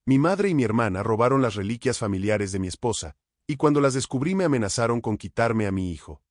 Mi madre y mi hermana robaron las reliquias familiares de mi esposa, y cuando las descubrí me amenazaron con quitarme a mi hijo.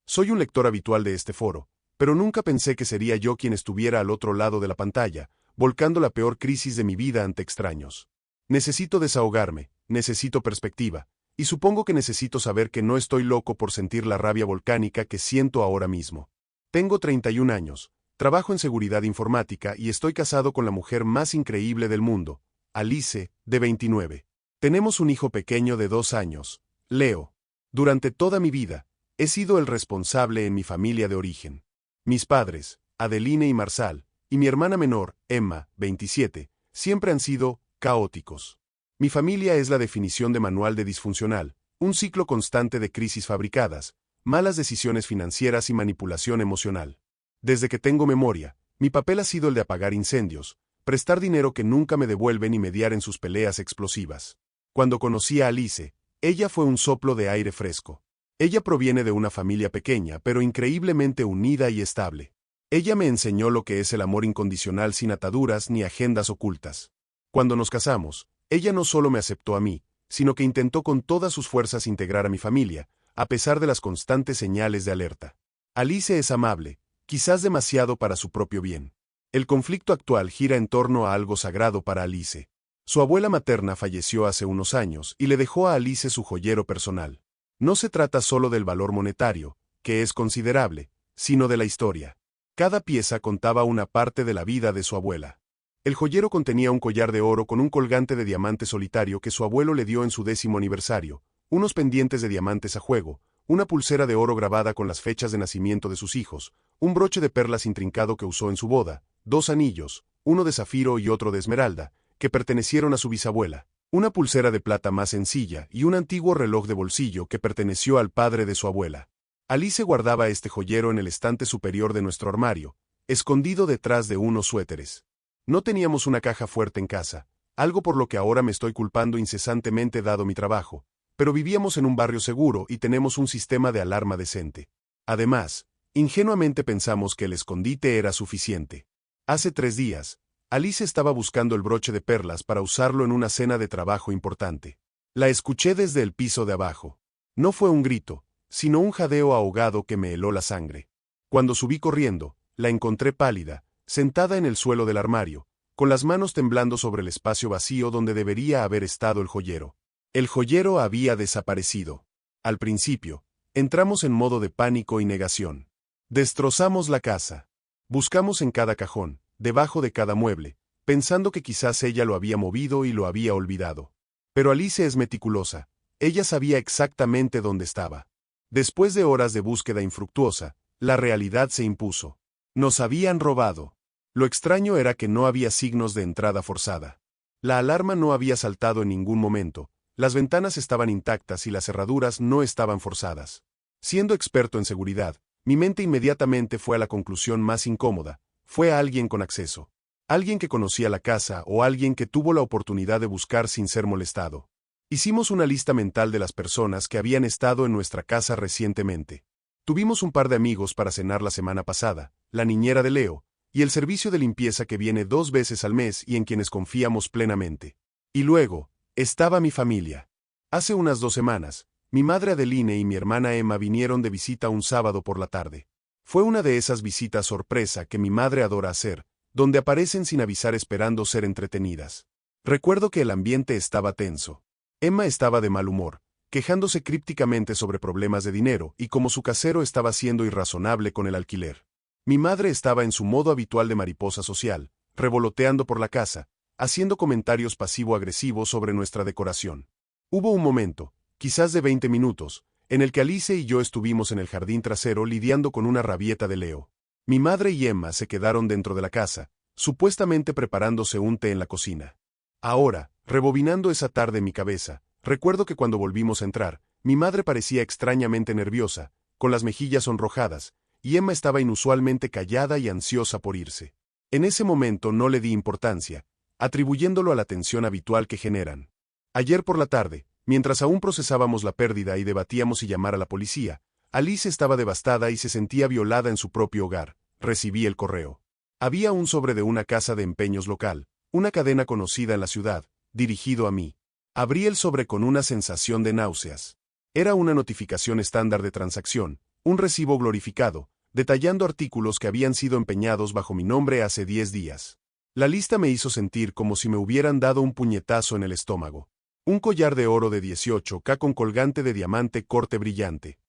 Soy un lector habitual de este foro, pero nunca pensé que sería yo quien estuviera al otro lado de la pantalla, volcando la peor crisis de mi vida ante extraños. Necesito desahogarme, necesito perspectiva, y supongo que necesito saber que no estoy loco por sentir la rabia volcánica que siento ahora mismo. Tengo 31 años, trabajo en seguridad informática y estoy casado con la mujer más increíble del mundo, Alice, de 29. Tenemos un hijo pequeño de 2 años, Leo. Durante toda mi vida, he sido el responsable en mi familia de origen. Mis padres, Adeline y Marsal, y mi hermana menor, Emma, 27, siempre han sido caóticos. Mi familia es la definición de manual de disfuncional, un ciclo constante de crisis fabricadas, malas decisiones financieras y manipulación emocional. Desde que tengo memoria, mi papel ha sido el de apagar incendios, prestar dinero que nunca me devuelven y mediar en sus peleas explosivas. Cuando conocí a Alice, ella fue un soplo de aire fresco. Ella proviene de una familia pequeña, pero increíblemente unida y estable. Ella me enseñó lo que es el amor incondicional sin ataduras ni agendas ocultas. Cuando nos casamos, ella no solo me aceptó a mí, sino que intentó con todas sus fuerzas integrar a mi familia, a pesar de las constantes señales de alerta. Alice es amable, quizás demasiado para su propio bien. El conflicto actual gira en torno a algo sagrado para Alice. Su abuela materna falleció hace unos años y le dejó a Alice su joyero personal. No se trata solo del valor monetario, que es considerable, sino de la historia. Cada pieza contaba una parte de la vida de su abuela. El joyero contenía un collar de oro con un colgante de diamante solitario que su abuelo le dio en su 10º aniversario, unos pendientes de diamantes a juego, una pulsera de oro grabada con las fechas de nacimiento de sus hijos, un broche de perlas intrincado que usó en su boda, 2 anillos, uno de zafiro y otro de esmeralda, que pertenecieron a su bisabuela, una pulsera de plata más sencilla y un antiguo reloj de bolsillo que perteneció al padre de su abuela. Alice guardaba este joyero en el estante superior de nuestro armario, escondido detrás de unos suéteres. No teníamos una caja fuerte en casa, algo por lo que ahora me estoy culpando incesantemente dado mi trabajo, pero vivíamos en un barrio seguro y tenemos un sistema de alarma decente. Además, ingenuamente pensamos que el escondite era suficiente. Hace 3 días, Alice estaba buscando el broche de perlas para usarlo en una cena de trabajo importante. La escuché desde el piso de abajo. No fue un grito, sino un jadeo ahogado que me heló la sangre. Cuando subí corriendo, la encontré pálida, sentada en el suelo del armario, con las manos temblando sobre el espacio vacío donde debería haber estado el joyero. El joyero había desaparecido. Al principio, entramos en modo de pánico y negación. Destrozamos la casa. Buscamos en cada cajón, debajo de cada mueble, pensando que quizás ella lo había movido y lo había olvidado. Pero Alice es meticulosa. Ella sabía exactamente dónde estaba. Después de horas de búsqueda infructuosa, la realidad se impuso. Nos habían robado. Lo extraño era que no había signos de entrada forzada. La alarma no había saltado en ningún momento, las ventanas estaban intactas y las cerraduras no estaban forzadas. Siendo experto en seguridad, mi mente inmediatamente fue a la conclusión más incómoda: fue alguien con acceso. Alguien que conocía la casa o alguien que tuvo la oportunidad de buscar sin ser molestado. Hicimos una lista mental de las personas que habían estado en nuestra casa recientemente. Tuvimos un par de amigos para cenar la semana pasada, la niñera de Leo, y el servicio de limpieza que viene 2 veces al mes y en quienes confiamos plenamente. Y luego, estaba mi familia. Hace unas 2 semanas, mi madre Adeline y mi hermana Emma vinieron de visita un sábado por la tarde. Fue una de esas visitas sorpresa que mi madre adora hacer, donde aparecen sin avisar esperando ser entretenidas. Recuerdo que el ambiente estaba tenso. Emma estaba de mal humor, quejándose crípticamente sobre problemas de dinero y como su casero estaba siendo irrazonable con el alquiler. Mi madre estaba en su modo habitual de mariposa social, revoloteando por la casa, haciendo comentarios pasivo-agresivos sobre nuestra decoración. Hubo un momento, quizás de 20 minutos, en el que Alice y yo estuvimos en el jardín trasero lidiando con una rabieta de Leo. Mi madre y Emma se quedaron dentro de la casa, supuestamente preparándose un té en la cocina. Ahora, rebobinando esa tarde en mi cabeza, recuerdo que cuando volvimos a entrar, mi madre parecía extrañamente nerviosa, con las mejillas sonrojadas, y Emma estaba inusualmente callada y ansiosa por irse. En ese momento no le di importancia, atribuyéndolo a la tensión habitual que generan. Ayer por la tarde, mientras aún procesábamos la pérdida y debatíamos si llamar a la policía, Alice estaba devastada y se sentía violada en su propio hogar. Recibí el correo. Había un sobre de una casa de empeños local, una cadena conocida en la ciudad, dirigido a mí. Abrí el sobre con una sensación de náuseas. Era una notificación estándar de transacción, un recibo glorificado, detallando artículos que habían sido empeñados bajo mi nombre hace 10 días. La lista me hizo sentir como si me hubieran dado un puñetazo en el estómago. Un collar de oro de 18K con colgante de diamante corte brillante.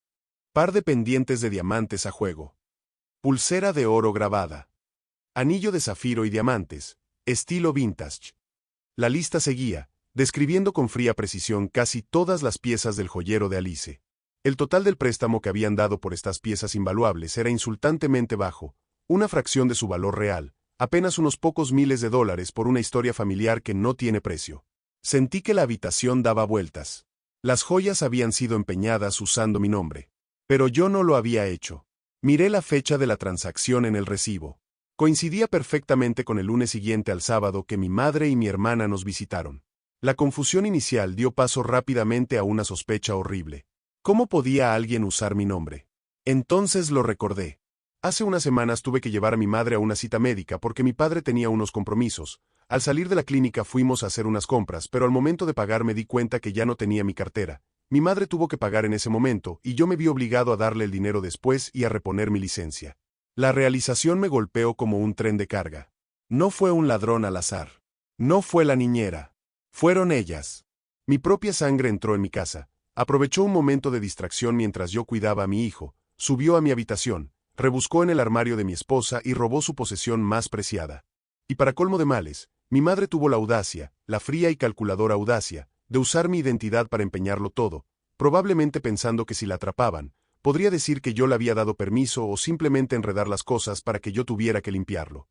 Par de pendientes de diamantes a juego. Pulsera de oro grabada. Anillo de zafiro y diamantes, estilo vintage. La lista seguía, describiendo con fría precisión casi todas las piezas del joyero de Alice. El total del préstamo que habían dado por estas piezas invaluables era insultantemente bajo, una fracción de su valor real, apenas unos pocos miles de dólares por una historia familiar que no tiene precio. Sentí que la habitación daba vueltas. Las joyas habían sido empeñadas usando mi nombre. Pero yo no lo había hecho. Miré la fecha de la transacción en el recibo. Coincidía perfectamente con el lunes siguiente al sábado que mi madre y mi hermana nos visitaron. La confusión inicial dio paso rápidamente a una sospecha horrible. ¿Cómo podía alguien usar mi nombre? Entonces lo recordé. Hace unas semanas tuve que llevar a mi madre a una cita médica porque mi padre tenía unos compromisos. Al salir de la clínica fuimos a hacer unas compras, pero al momento de pagar me di cuenta que ya no tenía mi cartera. Mi madre tuvo que pagar en ese momento, y yo me vi obligado a darle el dinero después y a reponer mi licencia. La realización me golpeó como un tren de carga. No fue un ladrón al azar. No fue la niñera. Fueron ellas. Mi propia sangre entró en mi casa. Aprovechó un momento de distracción mientras yo cuidaba a mi hijo, subió a mi habitación, rebuscó en el armario de mi esposa y robó su posesión más preciada. Y para colmo de males, mi madre tuvo la audacia, la fría y calculadora audacia, de usar mi identidad para empeñarlo todo, probablemente pensando que si la atrapaban, podría decir que yo le había dado permiso o simplemente enredar las cosas para que yo tuviera que limpiarlo.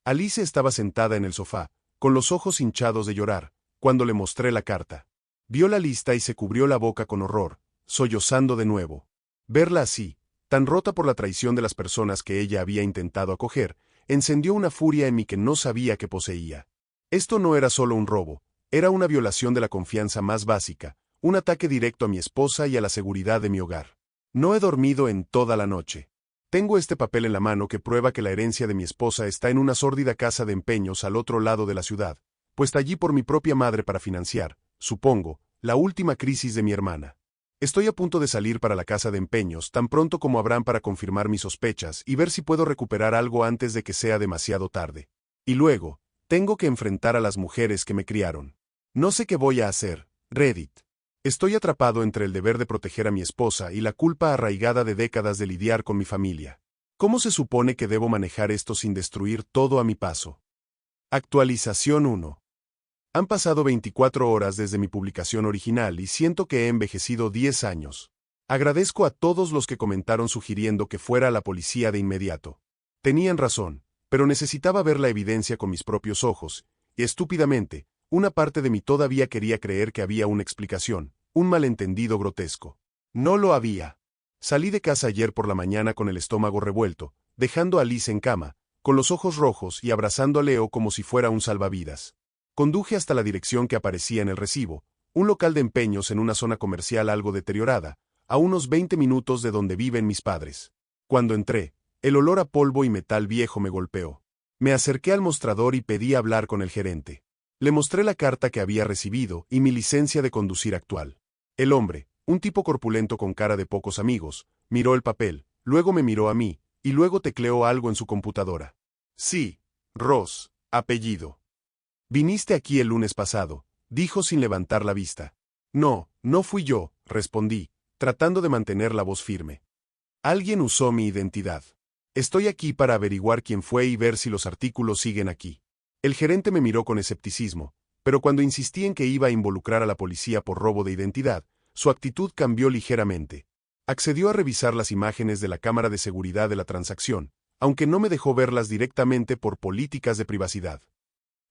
Alice estaba sentada en el sofá, con los ojos hinchados de llorar, cuando le mostré la carta. Vio la lista y se cubrió la boca con horror, sollozando de nuevo. Verla así, tan rota por la traición de las personas que ella había intentado acoger, encendió una furia en mí que no sabía que poseía. Esto no era solo un robo, era una violación de la confianza más básica, un ataque directo a mi esposa y a la seguridad de mi hogar. No he dormido en toda la noche. Tengo este papel en la mano que prueba que la herencia de mi esposa está en una sórdida casa de empeños al otro lado de la ciudad, puesta allí por mi propia madre para financiar, supongo, la última crisis de mi hermana. Estoy a punto de salir para la casa de empeños tan pronto como abran para confirmar mis sospechas y ver si puedo recuperar algo antes de que sea demasiado tarde. Y luego, tengo que enfrentar a las mujeres que me criaron. No sé qué voy a hacer, Reddit. Estoy atrapado entre el deber de proteger a mi esposa y la culpa arraigada de décadas de lidiar con mi familia. ¿Cómo se supone que debo manejar esto sin destruir todo a mi paso? Actualización 1. Han pasado 24 horas desde mi publicación original y siento que he envejecido 10 años. Agradezco a todos los que comentaron sugiriendo que fuera a la policía de inmediato. Tenían razón, pero necesitaba ver la evidencia con mis propios ojos, y estúpidamente, una parte de mí todavía quería creer que había una explicación, un malentendido grotesco. No lo había. Salí de casa ayer por la mañana con el estómago revuelto, dejando a Liz en cama, con los ojos rojos y abrazando a Leo como si fuera un salvavidas. Conduje hasta la dirección que aparecía en el recibo, un local de empeños en una zona comercial algo deteriorada, a unos 20 minutos de donde viven mis padres. Cuando entré, el olor a polvo y metal viejo me golpeó. Me acerqué al mostrador y pedí hablar con el gerente. Le mostré la carta que había recibido y mi licencia de conducir actual. El hombre, un tipo corpulento con cara de pocos amigos, miró el papel, luego me miró a mí, y luego tecleó algo en su computadora. Sí, Ross, apellido. Viniste aquí el lunes pasado, dijo sin levantar la vista. No, no fui yo, respondí, tratando de mantener la voz firme. Alguien usó mi identidad. Estoy aquí para averiguar quién fue y ver si los artículos siguen aquí. El gerente me miró con escepticismo, pero cuando insistí en que iba a involucrar a la policía por robo de identidad, su actitud cambió ligeramente. Accedió a revisar las imágenes de la cámara de seguridad de la transacción, aunque no me dejó verlas directamente por políticas de privacidad.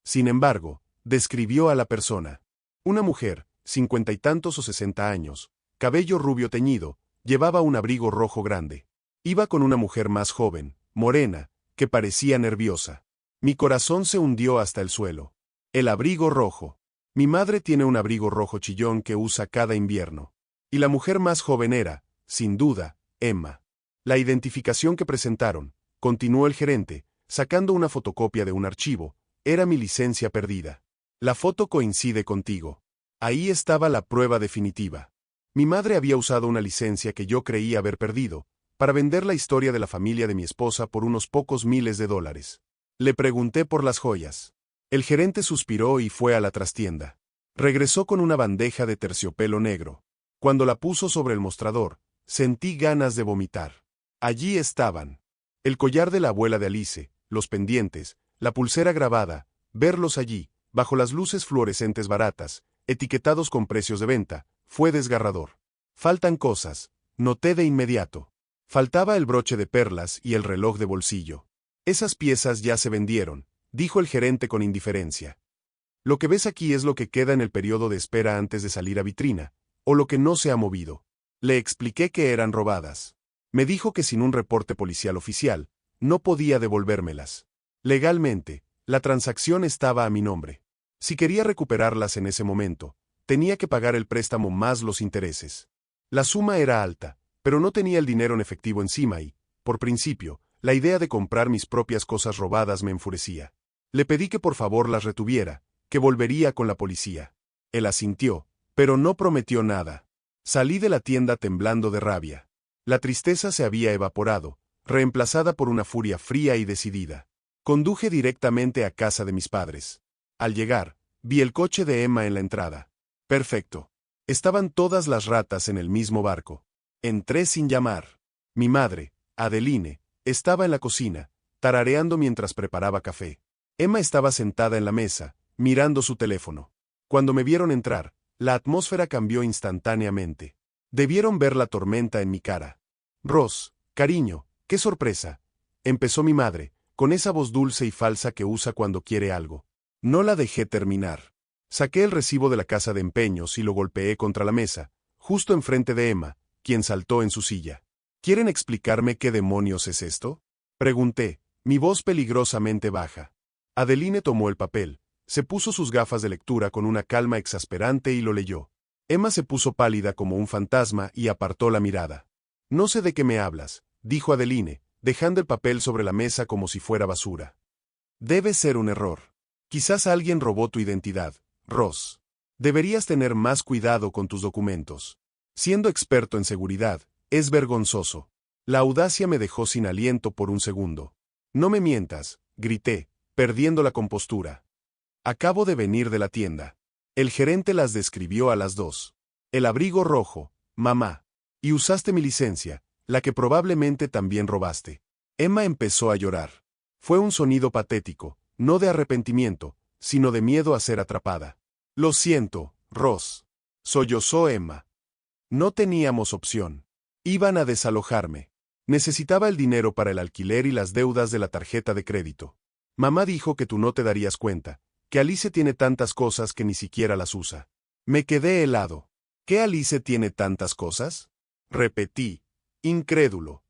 Sin embargo, describió a la persona. Una mujer, 50 y tantos o 60 años, cabello rubio teñido, llevaba un abrigo rojo grande. Iba con una mujer más joven, morena, que parecía nerviosa. Mi corazón se hundió hasta el suelo. El abrigo rojo. Mi madre tiene un abrigo rojo chillón que usa cada invierno. Y la mujer más joven era, sin duda, Emma. La identificación que presentaron, continuó el gerente, sacando una fotocopia de un archivo, era mi licencia perdida. La foto coincide contigo. Ahí estaba la prueba definitiva. Mi madre había usado una licencia que yo creía haber perdido, para vender la historia de la familia de mi esposa por unos pocos miles de dólares. Le pregunté por las joyas. El gerente suspiró y fue a la trastienda. Regresó con una bandeja de terciopelo negro. Cuando la puso sobre el mostrador, sentí ganas de vomitar. Allí estaban. El collar de la abuela de Alice, los pendientes, la pulsera grabada, verlos allí, bajo las luces fluorescentes baratas, etiquetados con precios de venta, fue desgarrador. Faltan cosas, noté de inmediato. Faltaba el broche de perlas y el reloj de bolsillo. Esas piezas ya se vendieron, dijo el gerente con indiferencia. Lo que ves aquí es lo que queda en el periodo de espera antes de salir a vitrina, o lo que no se ha movido. Le expliqué que eran robadas. Me dijo que sin un reporte policial oficial, no podía devolvérmelas. Legalmente, la transacción estaba a mi nombre. Si quería recuperarlas en ese momento, tenía que pagar el préstamo más los intereses. La suma era alta, pero no tenía el dinero en efectivo encima y, por principio, la idea de comprar mis propias cosas robadas me enfurecía. Le pedí que por favor las retuviera, que volvería con la policía. Él asintió, pero no prometió nada. Salí de la tienda temblando de rabia. La tristeza se había evaporado, reemplazada por una furia fría y decidida. Conduje directamente a casa de mis padres. Al llegar, vi el coche de Emma en la entrada. Perfecto. Estaban todas las ratas en el mismo barco. Entré sin llamar. Mi madre, Adeline, estaba en la cocina, tarareando mientras preparaba café. Emma estaba sentada en la mesa, mirando su teléfono. Cuando me vieron entrar, la atmósfera cambió instantáneamente. Debieron ver la tormenta en mi cara. Ross, cariño, qué sorpresa, empezó mi madre, con esa voz dulce y falsa que usa cuando quiere algo. No la dejé terminar. Saqué el recibo de la casa de empeños y lo golpeé contra la mesa, justo enfrente de Emma, quien saltó en su silla. ¿Quieren explicarme qué demonios es esto? Pregunté, mi voz peligrosamente baja. Adeline tomó el papel, se puso sus gafas de lectura con una calma exasperante y lo leyó. Emma se puso pálida como un fantasma y apartó la mirada. No sé de qué me hablas, dijo Adeline, dejando el papel sobre la mesa como si fuera basura. Debe ser un error. Quizás alguien robó tu identidad, Ross. Deberías tener más cuidado con tus documentos. Siendo experto en seguridad, es vergonzoso. La audacia me dejó sin aliento por un segundo. No me mientas, grité, perdiendo la compostura. Acabo de venir de la tienda. El gerente las describió a las dos. El abrigo rojo, mamá. Y usaste mi licencia, la que probablemente también robaste. Emma empezó a llorar. Fue un sonido patético, no de arrepentimiento, sino de miedo a ser atrapada. Lo siento, Ross. Sollozó Emma. No teníamos opción. Iban a desalojarme. Necesitaba el dinero para el alquiler y las deudas de la tarjeta de crédito. Mamá dijo que tú no te darías cuenta, que Alice tiene tantas cosas que ni siquiera las usa. Me quedé helado. ¿Qué Alice tiene tantas cosas? Repetí, incrédulo.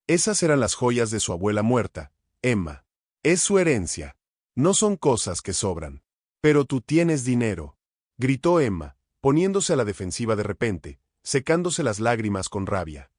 Esas eran las joyas de su abuela muerta, Emma. Es su herencia. No son cosas que sobran. Pero tú tienes dinero, gritó Emma, poniéndose a la defensiva de repente, secándose las lágrimas con rabia.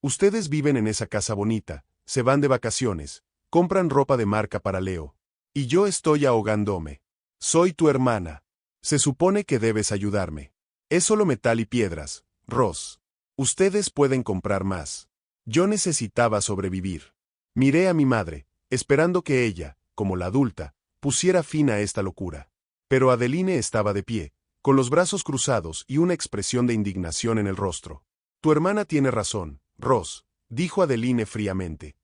Ustedes viven en esa casa bonita, se van de vacaciones, compran ropa de marca para Leo. Y yo estoy ahogándome. Soy tu hermana. Se supone que debes ayudarme. Es solo metal y piedras, Ross. Ustedes pueden comprar más. Yo necesitaba sobrevivir. Miré a mi madre, esperando que ella, como la adulta, pusiera fin a esta locura. Pero Adeline estaba de pie, con los brazos cruzados y una expresión de indignación en el rostro. Tu hermana tiene razón, Ross, dijo Adeline fríamente.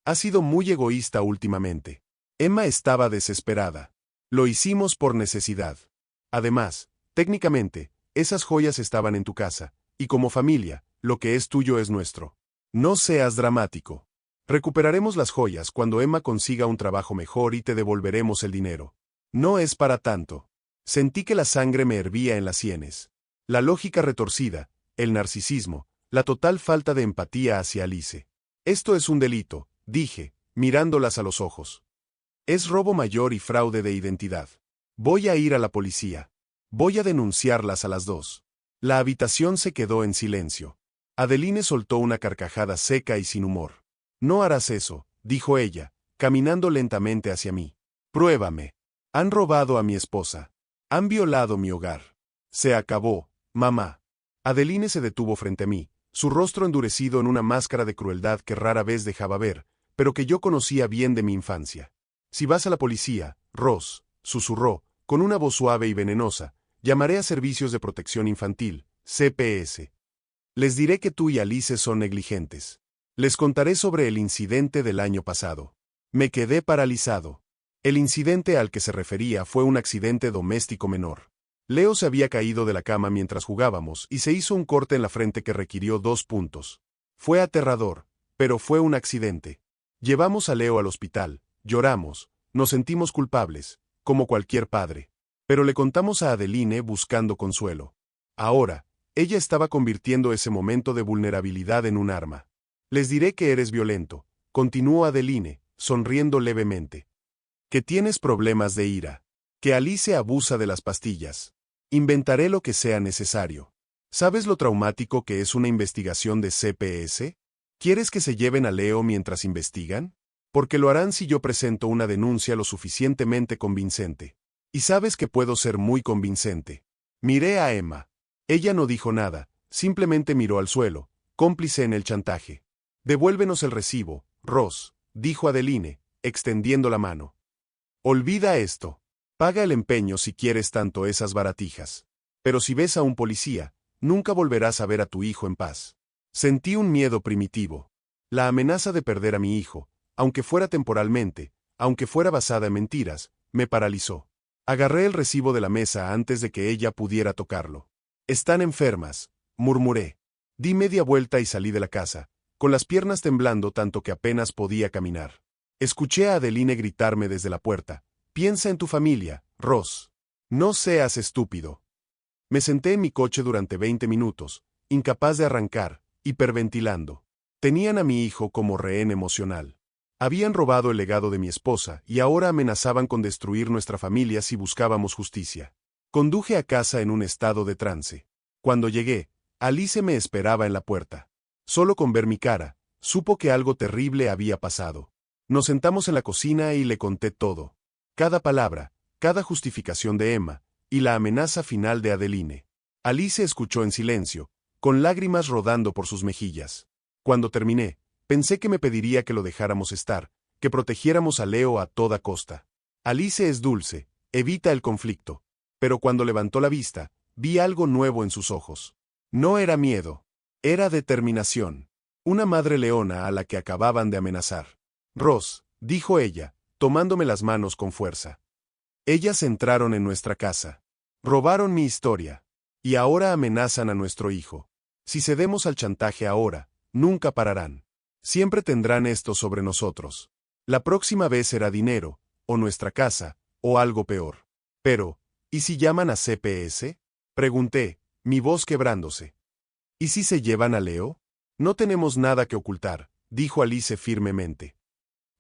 Has sido muy egoísta últimamente. Emma estaba desesperada. Lo hicimos por necesidad. Además, técnicamente, esas joyas estaban en tu casa, y como familia, lo que es tuyo es nuestro. No seas dramático. Recuperaremos las joyas cuando Emma consiga un trabajo mejor y te devolveremos el dinero. No es para tanto. Sentí que la sangre me hervía en las sienes. La lógica retorcida, el narcisismo, la total falta de empatía hacia Alice. Esto es un delito, dije, mirándolas a los ojos. Es robo mayor y fraude de identidad. Voy a ir a la policía. Voy a denunciarlas a las dos. La habitación se quedó en silencio. Adeline soltó una carcajada seca y sin humor. No harás eso, dijo ella, caminando lentamente hacia mí. Pruébame. Han robado a mi esposa. Han violado mi hogar. Se acabó, mamá. Adeline se detuvo frente a mí, su rostro endurecido en una máscara de crueldad que rara vez dejaba ver, pero que yo conocía bien de mi infancia. Si vas a la policía, Ross, susurró, con una voz suave y venenosa, llamaré a Servicios de Protección Infantil, CPS. Les diré que tú y Alice son negligentes. Les contaré sobre el incidente del año pasado. Me quedé paralizado. El incidente al que se refería fue un accidente doméstico menor. Leo se había caído de la cama mientras jugábamos y se hizo un corte en la frente que requirió 2 puntos. Fue aterrador, pero fue un accidente. Llevamos a Leo al hospital, lloramos, nos sentimos culpables, como cualquier padre. Pero le contamos a Adeline buscando consuelo. Ahora, ella estaba convirtiendo ese momento de vulnerabilidad en un arma. Les diré que eres violento, continuó Adeline, sonriendo levemente. Que tienes problemas de ira. Que Alice abusa de las pastillas. Inventaré lo que sea necesario. ¿Sabes lo traumático que es una investigación de CPS? ¿Quieres que se lleven a Leo mientras investigan? Porque lo harán si yo presento una denuncia lo suficientemente convincente. Y sabes que puedo ser muy convincente. Miré a Emma. Ella no dijo nada, simplemente miró al suelo, cómplice en el chantaje. Devuélvenos el recibo, Ross, dijo Adeline, extendiendo la mano. Olvida esto. Paga el empeño si quieres tanto esas baratijas. Pero si ves a un policía, nunca volverás a ver a tu hijo en paz. Sentí un miedo primitivo. La amenaza de perder a mi hijo, aunque fuera temporalmente, aunque fuera basada en mentiras, me paralizó. Agarré el recibo de la mesa antes de que ella pudiera tocarlo. Están enfermas, murmuré. Di media vuelta y salí de la casa, con las piernas temblando tanto que apenas podía caminar. Escuché a Adeline gritarme desde la puerta. Piensa en tu familia, Ross. No seas estúpido. Me senté en mi coche durante 20 minutos, incapaz de arrancar, hiperventilando. Tenían a mi hijo como rehén emocional. Habían robado el legado de mi esposa y ahora amenazaban con destruir nuestra familia si buscábamos justicia. Conduje a casa en un estado de trance. Cuando llegué, Alice me esperaba en la puerta. Solo con ver mi cara, supo que algo terrible había pasado. Nos sentamos en la cocina y le conté todo. Cada palabra, cada justificación de Emma, y la amenaza final de Adeline. Alice escuchó en silencio, con lágrimas rodando por sus mejillas. Cuando terminé, pensé que me pediría que lo dejáramos estar, que protegiéramos a Leo a toda costa. Alice es dulce, evita el conflicto. Pero cuando levantó la vista, vi algo nuevo en sus ojos. No era miedo. Era determinación. Una madre leona a la que acababan de amenazar. Ross, dijo ella, tomándome las manos con fuerza. Ellas entraron en nuestra casa. Robaron mi historia. Y ahora amenazan a nuestro hijo. Si cedemos al chantaje ahora, nunca pararán. Siempre tendrán esto sobre nosotros. La próxima vez será dinero, o nuestra casa, o algo peor. Pero, ¿y si llaman a CPS? Pregunté, mi voz quebrándose. ¿Y si se llevan a Leo? No tenemos nada que ocultar, dijo Alice firmemente.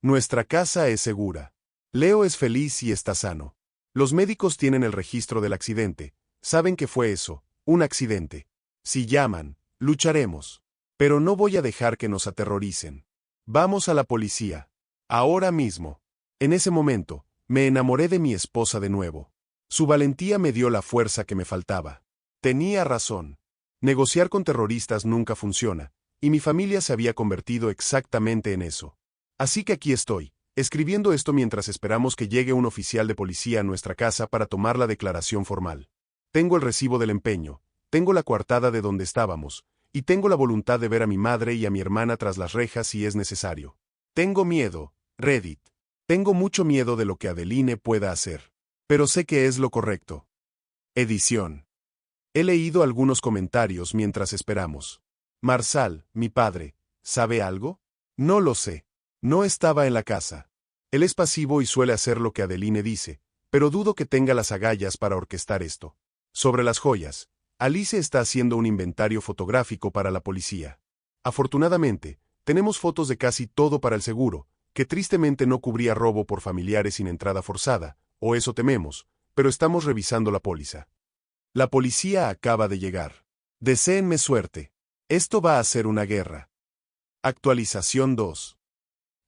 Nuestra casa es segura. Leo es feliz y está sano. Los médicos tienen el registro del accidente, saben que fue eso, un accidente. Si llaman, lucharemos. Pero no voy a dejar que nos aterroricen. Vamos a la policía. Ahora mismo. En ese momento, me enamoré de mi esposa de nuevo. Su valentía me dio la fuerza que me faltaba. Tenía razón. Negociar con terroristas nunca funciona, y mi familia se había convertido exactamente en eso. Así que aquí estoy, escribiendo esto mientras esperamos que llegue un oficial de policía a nuestra casa para tomar la declaración formal. Tengo el recibo del empeño, tengo la coartada de donde estábamos, y tengo la voluntad de ver a mi madre y a mi hermana tras las rejas si es necesario. Tengo miedo, Reddit. Tengo mucho miedo de lo que Adeline pueda hacer. Pero sé que es lo correcto. Edición. He leído algunos comentarios mientras esperamos. Marsal, mi padre, ¿sabe algo? No lo sé. No estaba en la casa. Él es pasivo y suele hacer lo que Adeline dice, pero dudo que tenga las agallas para orquestar esto. Sobre las joyas, Alice está haciendo un inventario fotográfico para la policía. Afortunadamente, tenemos fotos de casi todo para el seguro, que tristemente no cubría robo por familiares sin entrada forzada, o eso tememos, pero estamos revisando la póliza. La policía acaba de llegar. Deséenme suerte. Esto va a ser una guerra. Actualización 2.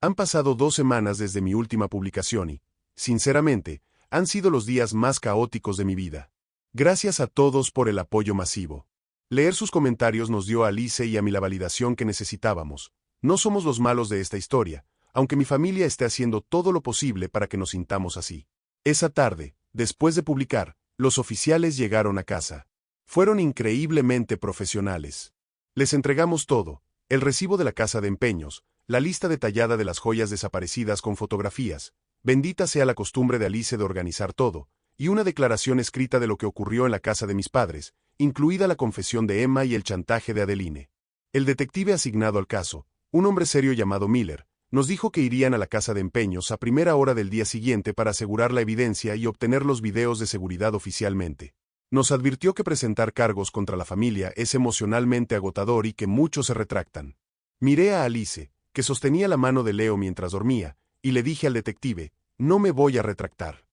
Han pasado 2 semanas desde mi última publicación y, sinceramente, Han sido los días más caóticos de mi vida. Gracias a todos por el apoyo masivo. Leer sus comentarios nos dio a Alice y a mí la validación que necesitábamos. No somos los malos de esta historia, aunque mi familia esté haciendo todo lo posible para que nos sintamos así. Esa tarde, después de publicar, los oficiales llegaron a casa. Fueron increíblemente profesionales. Les entregamos todo: el recibo de la casa de empeños, la lista detallada de las joyas desaparecidas con fotografías, bendita sea la costumbre de Alice de organizar todo, y una declaración escrita de lo que ocurrió en la casa de mis padres, incluida la confesión de Emma y el chantaje de Adeline. El detective asignado al caso, un hombre serio llamado Miller, nos dijo que irían a la casa de empeños a primera hora del día siguiente para asegurar la evidencia y obtener los videos de seguridad oficialmente. Nos advirtió que presentar cargos contra la familia es emocionalmente agotador y que muchos se retractan. Miré a Alice, que sostenía la mano de Leo mientras dormía, y le dije al detective: no me voy a retractar.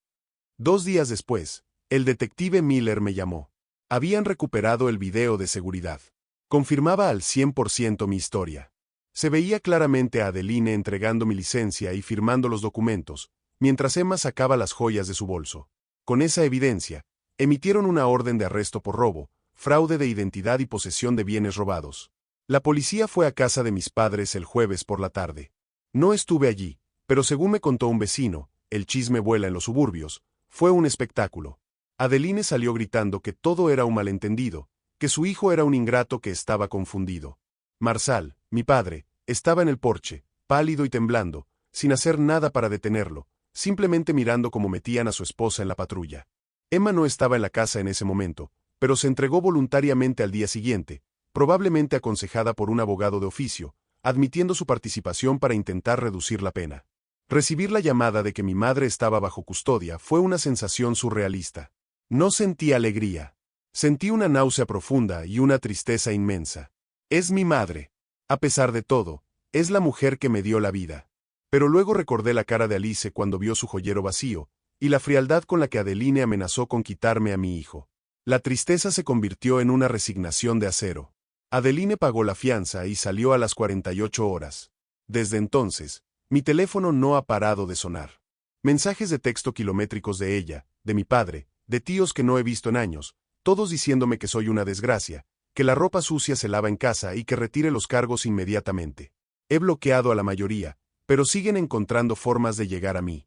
2 días después, el detective Miller me llamó. Habían recuperado el video de seguridad. Confirmaba al 100% mi historia. Se veía claramente a Adeline entregando mi licencia y firmando los documentos, mientras Emma sacaba las joyas de su bolso. Con esa evidencia, emitieron una orden de arresto por robo, fraude de identidad y posesión de bienes robados. La policía fue a casa de mis padres el jueves por la tarde. No estuve allí, pero según me contó un vecino, el chisme vuela en los suburbios, fue un espectáculo. Adeline salió gritando que todo era un malentendido, que su hijo era un ingrato que estaba confundido. Marsal, mi padre, estaba en el porche, pálido y temblando, sin hacer nada para detenerlo, simplemente mirando cómo metían a su esposa en la patrulla. Emma no estaba en la casa en ese momento, pero se entregó voluntariamente al día siguiente, probablemente aconsejada por un abogado de oficio, admitiendo su participación para intentar reducir la pena. Recibir la llamada de que mi madre estaba bajo custodia fue una sensación surrealista. No sentí alegría. Sentí una náusea profunda y una tristeza inmensa. Es mi madre. A pesar de todo, es la mujer que me dio la vida. Pero luego recordé la cara de Alice cuando vio su joyero vacío, y la frialdad con la que Adeline amenazó con quitarme a mi hijo. La tristeza se convirtió en una resignación de acero. Adeline pagó la fianza y salió a las 48 horas. Desde entonces, mi teléfono no ha parado de sonar. Mensajes de texto kilométricos de ella, de mi padre, de tíos que no he visto en años, todos diciéndome que soy una desgracia, que la ropa sucia se lava en casa y que retire los cargos inmediatamente. He bloqueado a la mayoría, pero siguen encontrando formas de llegar a mí.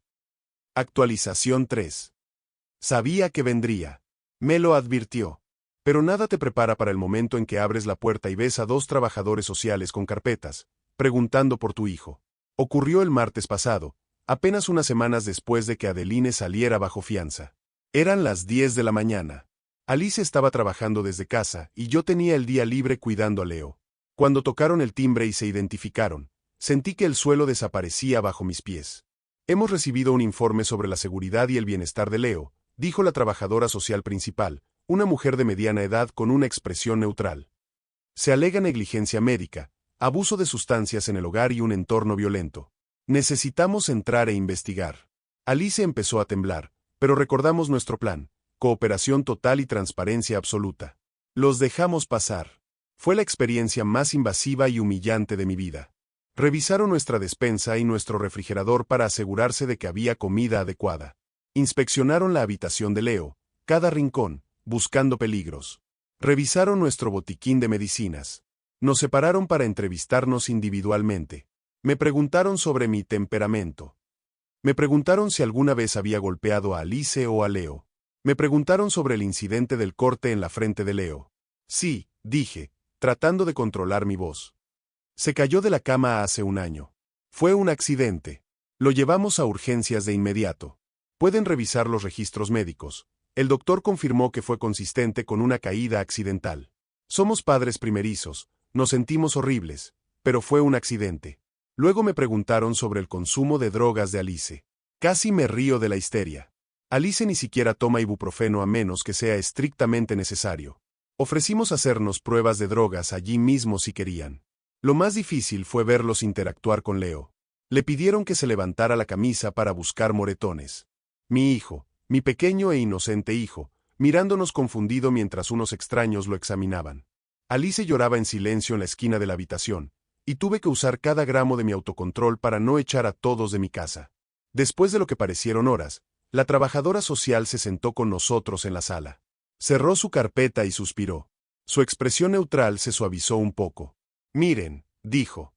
Actualización 3. Sabía que vendría. Me lo advirtió. Pero nada te prepara para el momento en que abres la puerta y ves a 2 trabajadores sociales con carpetas, preguntando por tu hijo. Ocurrió el martes pasado, apenas unas semanas después de que Adeline saliera bajo fianza. Eran las 10 de la mañana. Alice estaba trabajando desde casa y yo tenía el día libre cuidando a Leo. Cuando tocaron el timbre y se identificaron, sentí que el suelo desaparecía bajo mis pies. Hemos recibido un informe sobre la seguridad y el bienestar de Leo, dijo la trabajadora social principal, una mujer de mediana edad con una expresión neutral. Se alega negligencia médica, abuso de sustancias en el hogar y un entorno violento. Necesitamos entrar e investigar. Alice empezó a temblar, pero recordamos nuestro plan: cooperación total y transparencia absoluta. Los dejamos pasar. Fue la experiencia más invasiva y humillante de mi vida. Revisaron nuestra despensa y nuestro refrigerador para asegurarse de que había comida adecuada. Inspeccionaron la habitación de Leo, cada rincón, buscando peligros. Revisaron nuestro botiquín de medicinas. Nos separaron para entrevistarnos individualmente. Me preguntaron sobre mi temperamento. Me preguntaron si alguna vez había golpeado a Alice o a Leo. Me preguntaron sobre el incidente del corte en la frente de Leo. Sí, dije, tratando de controlar mi voz. Se cayó de la cama hace un año. Fue un accidente. Lo llevamos a urgencias de inmediato. Pueden revisar los registros médicos. El doctor confirmó que fue consistente con una caída accidental. Somos padres primerizos, nos sentimos horribles, pero fue un accidente. Luego me preguntaron sobre el consumo de drogas de Alice. Casi me río de la histeria. Alice ni siquiera toma ibuprofeno a menos que sea estrictamente necesario. Ofrecimos hacernos pruebas de drogas allí mismo si querían. Lo más difícil fue verlos interactuar con Leo. Le pidieron que se levantara la camisa para buscar moretones. Mi hijo, mi pequeño e inocente hijo, mirándonos confundido mientras unos extraños lo examinaban. Alice lloraba en silencio en la esquina de la habitación, y tuve que usar cada gramo de mi autocontrol para no echar a todos de mi casa. Después de lo que parecieron horas, La trabajadora social se sentó con nosotros en la sala. Cerró su carpeta y suspiró. Su expresión neutral se suavizó un poco. Miren, dijo.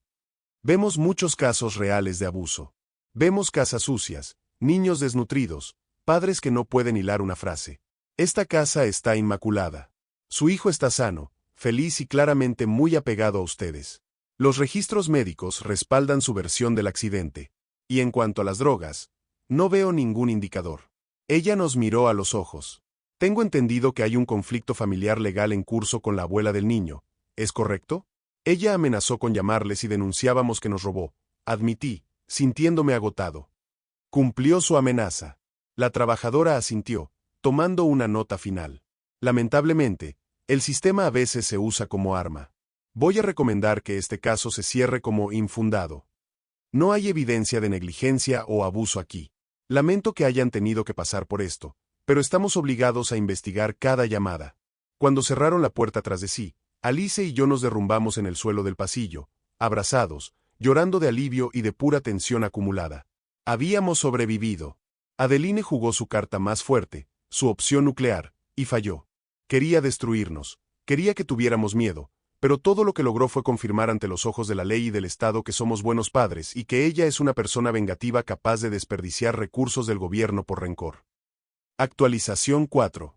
Vemos muchos casos reales de abuso. Vemos casas sucias, niños desnutridos, padres que no pueden hilar una frase. Esta casa está inmaculada. Su hijo está sano, feliz y claramente muy apegado a ustedes. Los registros médicos respaldan su versión del accidente. Y en cuanto a las drogas, no veo ningún indicador. Ella nos miró a los ojos. Tengo entendido que hay un conflicto familiar legal en curso con la abuela del niño, ¿es correcto? Ella amenazó con llamarles si denunciábamos que nos robó, admití, sintiéndome agotado. Cumplió su amenaza. La trabajadora asintió, tomando una nota final. Lamentablemente, el sistema a veces se usa como arma. Voy a recomendar que este caso se cierre como infundado. No hay evidencia de negligencia o abuso aquí. Lamento que hayan tenido que pasar por esto, pero estamos obligados a investigar cada llamada. Cuando cerraron la puerta tras de sí, Alice y yo nos derrumbamos en el suelo del pasillo, abrazados, llorando de alivio y de pura tensión acumulada. Habíamos sobrevivido. Adeline jugó su carta más fuerte, su opción nuclear, y falló. Quería destruirnos, quería que tuviéramos miedo, pero todo lo que logró fue confirmar ante los ojos de la ley y del Estado que somos buenos padres y que ella es una persona vengativa capaz de desperdiciar recursos del gobierno por rencor. Actualización 4.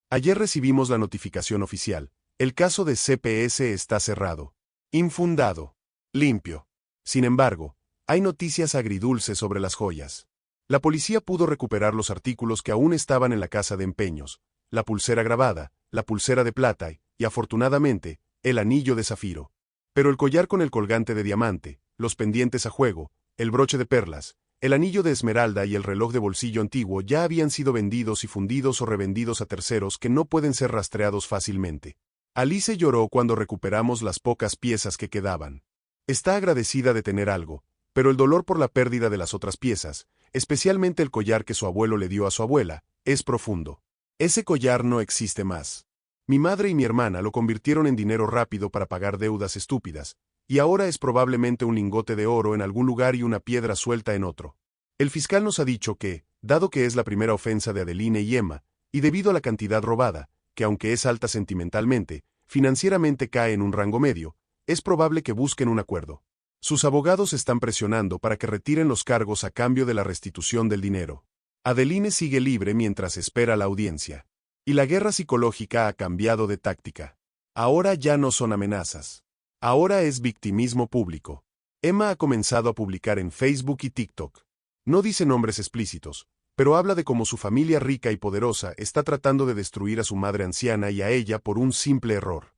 Ayer recibimos la notificación oficial. El caso de CPS está cerrado. Infundado. Limpio. Sin embargo, hay noticias agridulces sobre las joyas. La policía pudo recuperar los artículos que aún estaban en la casa de empeños, la pulsera grabada, la pulsera de plata y, afortunadamente, el anillo de zafiro. Pero el collar con el colgante de diamante, los pendientes a juego, el broche de perlas, el anillo de esmeralda y el reloj de bolsillo antiguo ya habían sido vendidos y fundidos o revendidos a terceros que no pueden ser rastreados fácilmente. Alice lloró cuando recuperamos las pocas piezas que quedaban. Está agradecida de tener algo, pero el dolor por la pérdida de las otras piezas, especialmente el collar que su abuelo le dio a su abuela, es profundo. Ese collar no existe más. Mi madre y mi hermana lo convirtieron en dinero rápido para pagar deudas estúpidas, y ahora es probablemente un lingote de oro en algún lugar y una piedra suelta en otro. El fiscal nos ha dicho que, dado que es la primera ofensa de Adeline y Emma, y debido a la cantidad robada, que aunque es alta sentimentalmente, financieramente cae en un rango medio, es probable que busquen un acuerdo. Sus abogados están presionando para que retiren los cargos a cambio de la restitución del dinero. Adeline sigue libre mientras espera la audiencia. Y la guerra psicológica ha cambiado de táctica. Ahora ya no son amenazas. Ahora es victimismo público. Emma ha comenzado a publicar en Facebook y TikTok. No dice nombres explícitos, pero habla de cómo su familia rica y poderosa está tratando de destruir a su madre anciana y a ella por un simple error.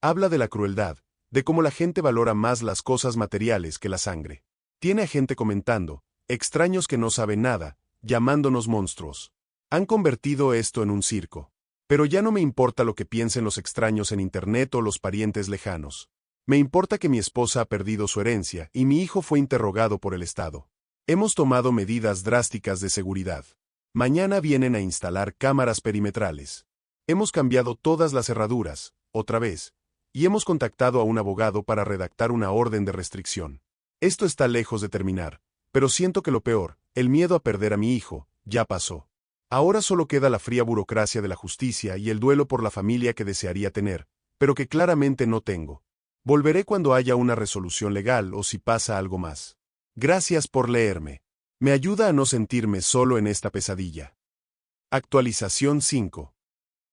Habla de la crueldad, de cómo la gente valora más las cosas materiales que la sangre. Tiene a gente comentando, extraños que no saben nada, llamándonos monstruos. Han convertido esto en un circo. Pero ya no me importa lo que piensen los extraños en internet o los parientes lejanos. Me importa que mi esposa ha perdido su herencia y mi hijo fue interrogado por el Estado. Hemos tomado medidas drásticas de seguridad. Mañana vienen a instalar cámaras perimetrales. Hemos cambiado todas las cerraduras, otra vez, y hemos contactado a un abogado para redactar una orden de restricción. Esto está lejos de terminar, pero siento que lo peor, el miedo a perder a mi hijo, ya pasó. Ahora solo queda la fría burocracia de la justicia y el duelo por la familia que desearía tener, pero que claramente no tengo. Volveré cuando haya una resolución legal o si pasa algo más. Gracias por leerme. Me ayuda a no sentirme solo en esta pesadilla. Actualización 5.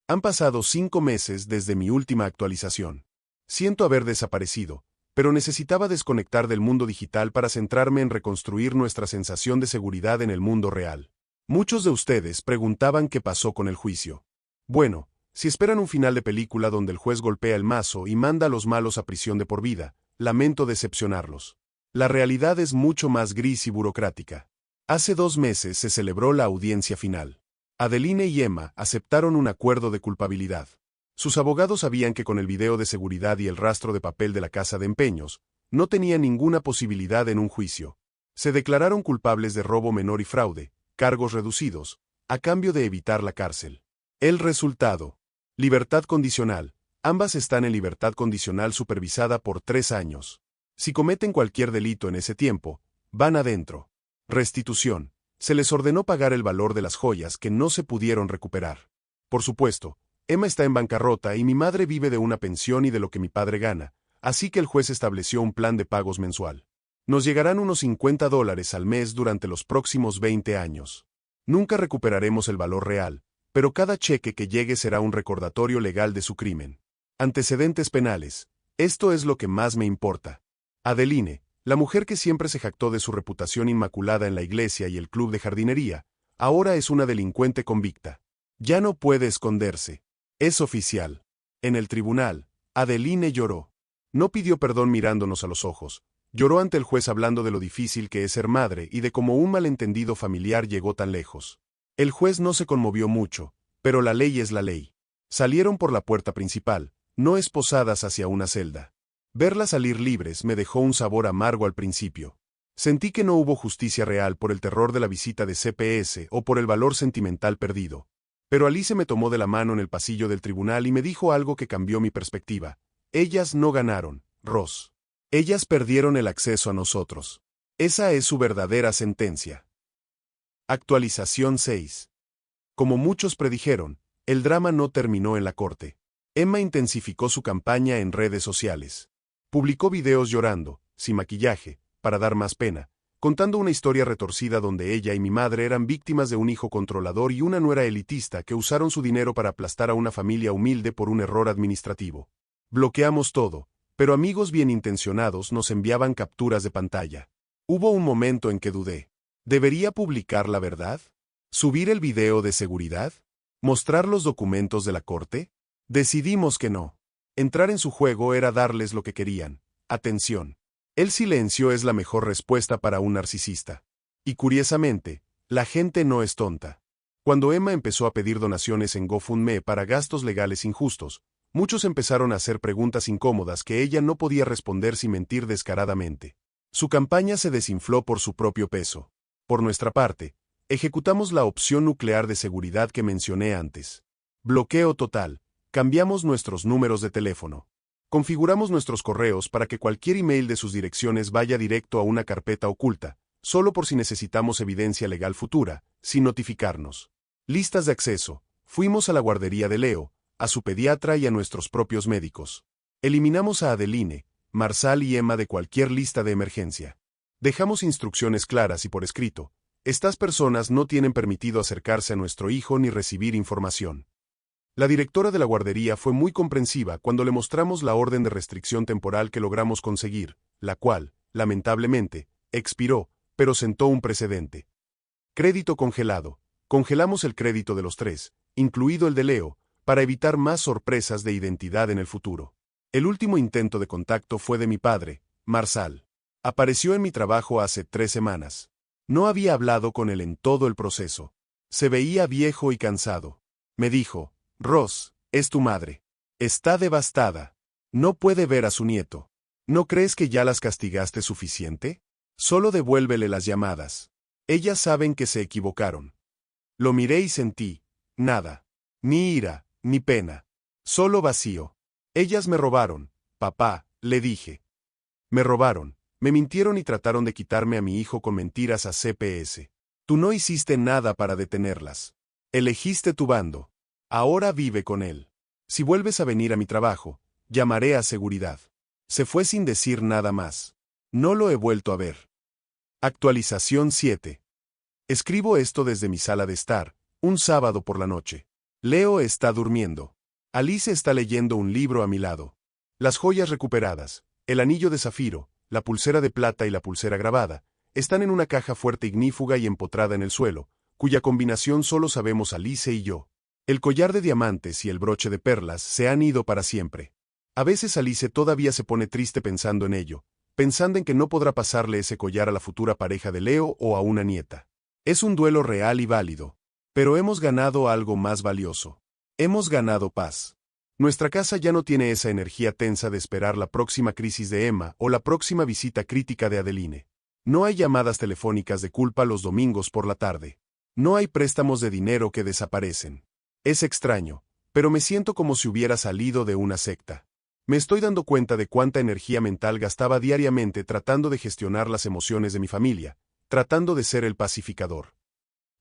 Han pasado 5 meses desde mi última actualización. Siento haber desaparecido, pero necesitaba desconectar del mundo digital para centrarme en reconstruir nuestra sensación de seguridad en el mundo real. Muchos de ustedes preguntaban qué pasó con el juicio. Bueno, si esperan un final de película donde el juez golpea el mazo y manda a los malos a prisión de por vida, lamento decepcionarlos. La realidad es mucho más gris y burocrática. Hace 2 meses se celebró la audiencia final. Adeline y Emma aceptaron un acuerdo de culpabilidad. Sus abogados sabían que con el video de seguridad y el rastro de papel de la casa de empeños, no tenían ninguna posibilidad en un juicio. Se declararon culpables de robo menor y fraude, cargos reducidos, a cambio de evitar la cárcel. El resultado. Libertad condicional. Ambas están en libertad condicional supervisada por 3 años. Si cometen cualquier delito en ese tiempo, van adentro. Restitución. Se les ordenó pagar el valor de las joyas que no se pudieron recuperar. Por supuesto, Emma está en bancarrota y mi madre vive de una pensión y de lo que mi padre gana, así que el juez estableció un plan de pagos mensual. Nos llegarán unos $50 al mes durante los próximos 20 años. Nunca recuperaremos el valor real, pero cada cheque que llegue será un recordatorio legal de su crimen. Antecedentes penales. Esto es lo que más me importa. Adeline, la mujer que siempre se jactó de su reputación inmaculada en la iglesia y el club de jardinería, ahora es una delincuente convicta. Ya no puede esconderse. Es oficial. En el tribunal, Adeline lloró. No pidió perdón mirándonos a los ojos. Lloró ante el juez hablando de lo difícil que es ser madre y de cómo un malentendido familiar llegó tan lejos. El juez no se conmovió mucho, pero la ley es la ley. Salieron por la puerta principal, no esposadas hacia una celda. Verlas salir libres me dejó un sabor amargo al principio. Sentí que no hubo justicia real por el terror de la visita de CPS o por el valor sentimental perdido. Pero Alice me tomó de la mano en el pasillo del tribunal y me dijo algo que cambió mi perspectiva. Ellas no ganaron, Ross. Ellas perdieron el acceso a nosotros. Esa es su verdadera sentencia. Actualización 6. Como muchos predijeron, el drama no terminó en la corte. Emma intensificó su campaña en redes sociales. Publicó videos llorando, sin maquillaje, para dar más pena, contando una historia retorcida donde ella y mi madre eran víctimas de un hijo controlador y una nuera elitista que usaron su dinero para aplastar a una familia humilde por un error administrativo. Bloqueamos todo, pero amigos bien intencionados nos enviaban capturas de pantalla. Hubo un momento en que dudé. ¿Debería publicar la verdad? ¿Subir el video de seguridad? ¿Mostrar los documentos de la corte? Decidimos que no. Entrar en su juego era darles lo que querían, atención. El silencio es la mejor respuesta para un narcisista. Y curiosamente, la gente no es tonta. Cuando Emma empezó a pedir donaciones en GoFundMe para gastos legales injustos, muchos empezaron a hacer preguntas incómodas que ella no podía responder sin mentir descaradamente. Su campaña se desinfló por su propio peso. Por nuestra parte, ejecutamos la opción nuclear de seguridad que mencioné antes. Bloqueo total. Cambiamos nuestros números de teléfono. Configuramos nuestros correos para que cualquier email de sus direcciones vaya directo a una carpeta oculta, solo por si necesitamos evidencia legal futura, sin notificarnos. Listas de acceso. Fuimos a la guardería de Leo, a su pediatra y a nuestros propios médicos. Eliminamos a Adeline, Marsal y Emma de cualquier lista de emergencia. Dejamos instrucciones claras y por escrito. Estas personas no tienen permitido acercarse a nuestro hijo ni recibir información. La directora de la guardería fue muy comprensiva cuando le mostramos la orden de restricción temporal que logramos conseguir, la cual, lamentablemente, expiró, pero sentó un precedente. Crédito congelado. Congelamos el crédito de los tres, incluido el de Leo, para evitar más sorpresas de identidad en el futuro. El último intento de contacto fue de mi padre, Marsal. Apareció en mi trabajo hace 3 semanas. No había hablado con él en todo el proceso. Se veía viejo y cansado. Me dijo, Ross, es tu madre. Está devastada. No puede ver a su nieto. ¿No crees que ya las castigaste suficiente? Solo devuélvele las llamadas. Ellas saben que se equivocaron. Lo miré y sentí, nada. Ni ira, ni pena. Solo vacío. Ellas me robaron, papá, le dije. Me robaron, me mintieron y trataron de quitarme a mi hijo con mentiras a CPS. Tú no hiciste nada para detenerlas. Elegiste tu bando. Ahora vive con él. Si vuelves a venir a mi trabajo, llamaré a seguridad. Se fue sin decir nada más. No lo he vuelto a ver. Actualización 7. Escribo esto desde mi sala de estar, un sábado por la noche. Leo está durmiendo. Alice está leyendo un libro a mi lado. Las joyas recuperadas, el anillo de zafiro, la pulsera de plata y la pulsera grabada, están en una caja fuerte ignífuga y empotrada en el suelo, cuya combinación solo sabemos Alice y yo. El collar de diamantes y el broche de perlas se han ido para siempre. A veces Alice todavía se pone triste pensando en ello, pensando en que no podrá pasarle ese collar a la futura pareja de Leo o a una nieta. Es un duelo real y válido. Pero hemos ganado algo más valioso. Hemos ganado paz. Nuestra casa ya no tiene esa energía tensa de esperar la próxima crisis de Emma o la próxima visita crítica de Adeline. No hay llamadas telefónicas de culpa los domingos por la tarde. No hay préstamos de dinero que desaparecen. Es extraño, pero me siento como si hubiera salido de una secta. Me estoy dando cuenta de cuánta energía mental gastaba diariamente tratando de gestionar las emociones de mi familia, tratando de ser el pacificador.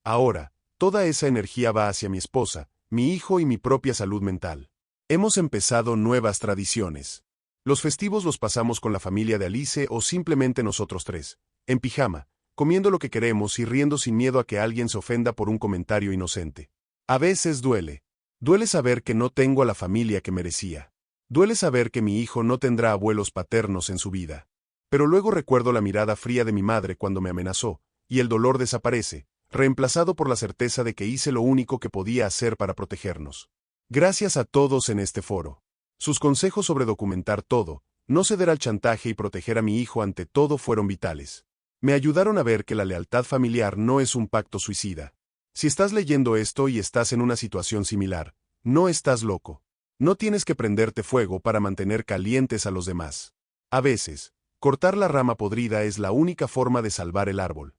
Ahora, toda esa energía va hacia mi esposa, mi hijo y mi propia salud mental. Hemos empezado nuevas tradiciones. Los festivos los pasamos con la familia de Alice o simplemente nosotros tres, en pijama, comiendo lo que queremos y riendo sin miedo a que alguien se ofenda por un comentario inocente. A veces duele. Duele saber que no tengo a la familia que merecía. Duele saber que mi hijo no tendrá abuelos paternos en su vida. Pero luego recuerdo la mirada fría de mi madre cuando me amenazó, y el dolor desaparece, reemplazado por la certeza de que hice lo único que podía hacer para protegernos. Gracias a todos en este foro. Sus consejos sobre documentar todo, no ceder al chantaje y proteger a mi hijo ante todo fueron vitales. Me ayudaron a ver que la lealtad familiar no es un pacto suicida. Si estás leyendo esto y estás en una situación similar, no estás loco. No tienes que prenderte fuego para mantener calientes a los demás. A veces, cortar la rama podrida es la única forma de salvar el árbol.